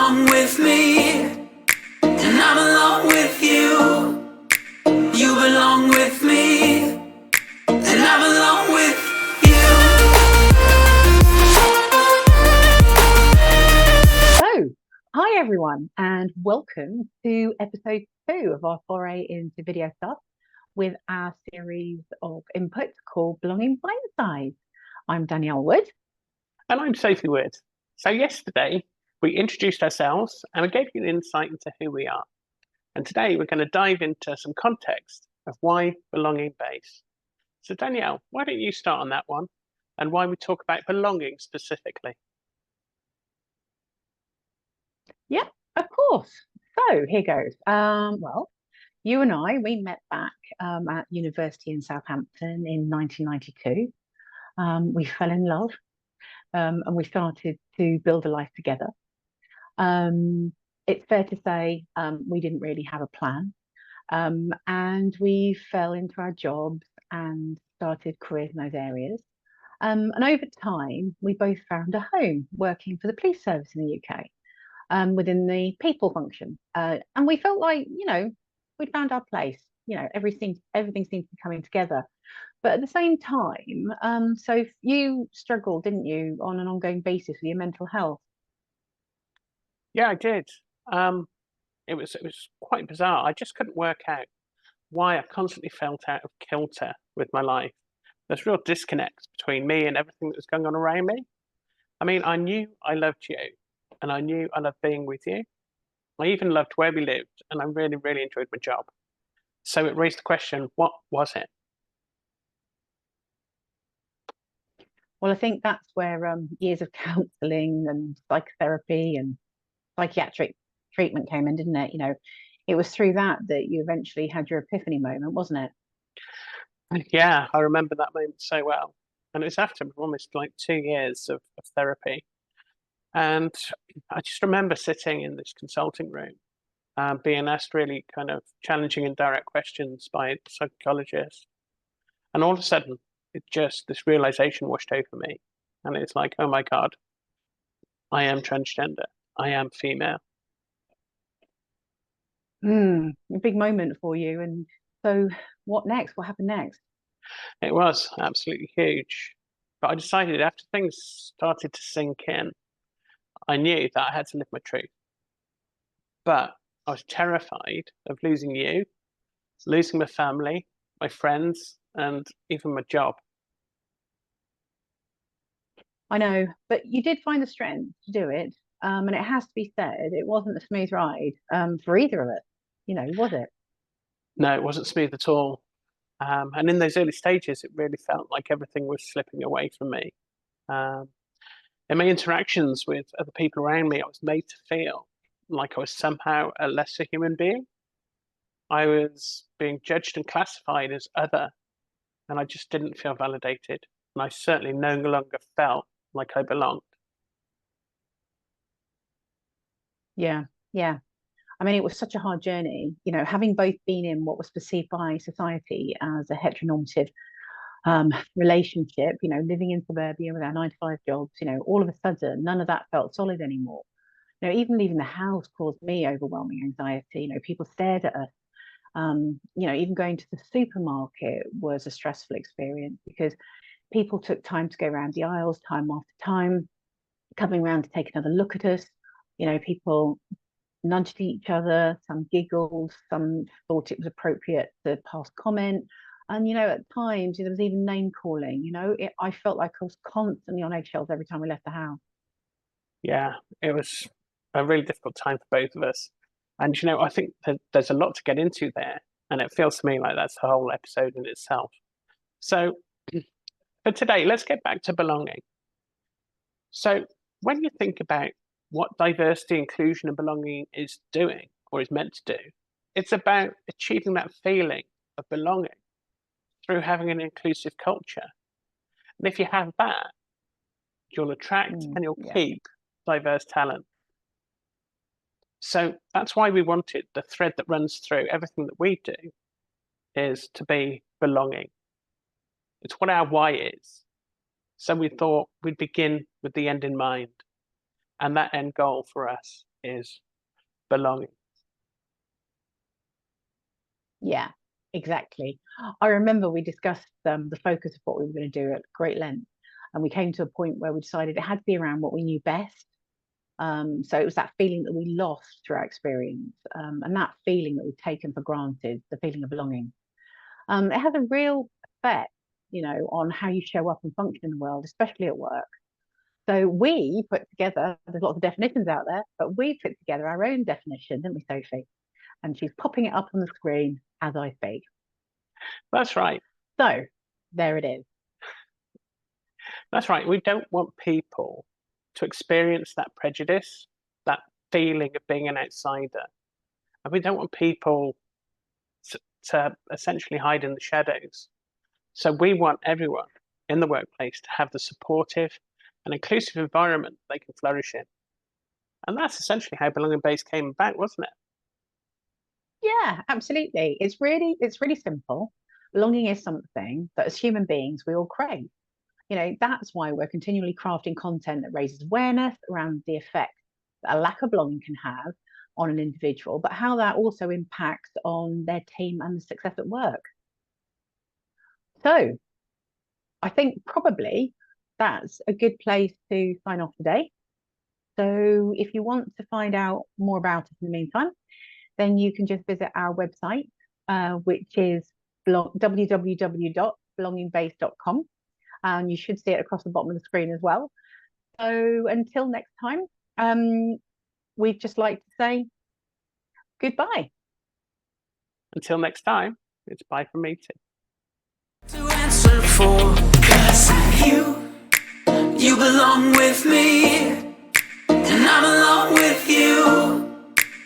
belong with me, and I belong with you. You belong with me, and I belong with you. So, hi everyone, and welcome to episode 2 of our foray into video stuff with our series of inputs called Belonging Bite Size. I'm Danielle Wood. And I'm Sophie Wood. So yesterday we introduced ourselves and we gave you an insight into who we are. And today we're going to dive into some context of why belonging base. So Danielle, why don't you start on that one and why we talk about belonging specifically? Yeah, of course. So here goes. Well, you and I, we met back at university in Southampton in 1992. We fell in love and we started to build a life together. It's fair to say we didn't really have a plan. And we fell into our jobs and started careers in those areas. And over time, we both found a home working for the police service in the UK within the people function. And we felt like, we'd found our place. Everything seemed to be coming together. But at the same time, so you struggled, didn't you, on an ongoing basis with your mental health? Yeah, I did. It was quite bizarre. I just couldn't work out why I constantly felt out of kilter with my life. There's real disconnect between me and everything that was going on around me. I mean, I knew I loved you and I knew I loved being with you. I even loved where we lived and I really, really enjoyed my job. So it raised the question, what was it? Well, I think that's where years of counselling and psychotherapy and psychiatric treatment came in, didn't it? It was through that you eventually had your epiphany moment, wasn't it? Yeah, I remember that moment so well. And it was after almost like 2 years of therapy. And I just remember sitting in this consulting room, being asked really kind of challenging and direct questions by a psychologist. And all of a sudden, this realization washed over me. And it's like, oh my God, I am transgender. I am female. A big moment for you. And so what next? What happened next? It was absolutely huge. But I decided after things started to sink in, I knew that I had to live my truth. But I was terrified of losing you, losing my family, my friends, and even my job. I know, but you did find the strength to do it. And it has to be said, it wasn't a smooth ride for either of us, was it? No, it wasn't smooth at all. And in those early stages, it really felt like everything was slipping away from me. Um, in my interactions with other people around me, I was made to feel like I was somehow a lesser human being. I was being judged and classified as other, and I just didn't feel validated. And I certainly no longer felt like I belonged. Yeah, yeah. I mean, it was such a hard journey, having both been in what was perceived by society as a heteronormative relationship, living in suburbia with our 9 to 5 jobs, all of a sudden, none of that felt solid anymore. Even leaving the house caused me overwhelming anxiety. People stared at us. Even going to the supermarket was a stressful experience because people took time to go around the aisles, time after time, coming around to take another look at us. People nudged each other, some giggled, some thought it was appropriate to pass comment. And, at times, there was even name calling. I felt like I was constantly on eggshells every time we left the house. Yeah, it was a really difficult time for both of us. And, I think that there's a lot to get into there. And it feels to me like that's a whole episode in itself. So, for today, let's get back to belonging. So, when you think about what diversity, inclusion, and belonging is doing or is meant to do, it's about achieving that feeling of belonging through having an inclusive culture. And if you have that, you'll attract and you'll keep diverse talent. So that's why we wanted the thread that runs through everything that we do is to be belonging. It's what our why is. So we thought we'd begin with the end in mind. And that end goal for us is belonging. Yeah, exactly. I remember we discussed the focus of what we were going to do at great length, and we came to a point where we decided it had to be around what we knew best. So it was that feeling that we lost through our experience, and that feeling that we've taken for granted, the feeling of belonging. It has a real effect, on how you show up and function in the world, especially at work. So we put together, there's lots of definitions out there, but we put together our own definition, didn't we, Sophie? And she's popping it up on the screen as I speak. That's right. So there it is. That's right. We don't want people to experience that prejudice, that feeling of being an outsider. And we don't want people to essentially hide in the shadows. So we want everyone in the workplace to have the supportive and inclusive environment they can flourish in. And that's essentially how Belonging Base came about, wasn't it? Yeah, absolutely. It's really simple. Belonging is something that as human beings we all crave. That's why we're continually crafting content that raises awareness around the effect that a lack of belonging can have on an individual, but how that also impacts on their team and the success at work. So I think probably that's a good place to sign off today. So if you want to find out more about it in the meantime, then you can just visit our website, which is www.belongingbase.com. And you should see it across the bottom of the screen as well. So until next time, we'd just like to say goodbye. Until next time, it's bye from me too. To answer for, 'cause you belong with me.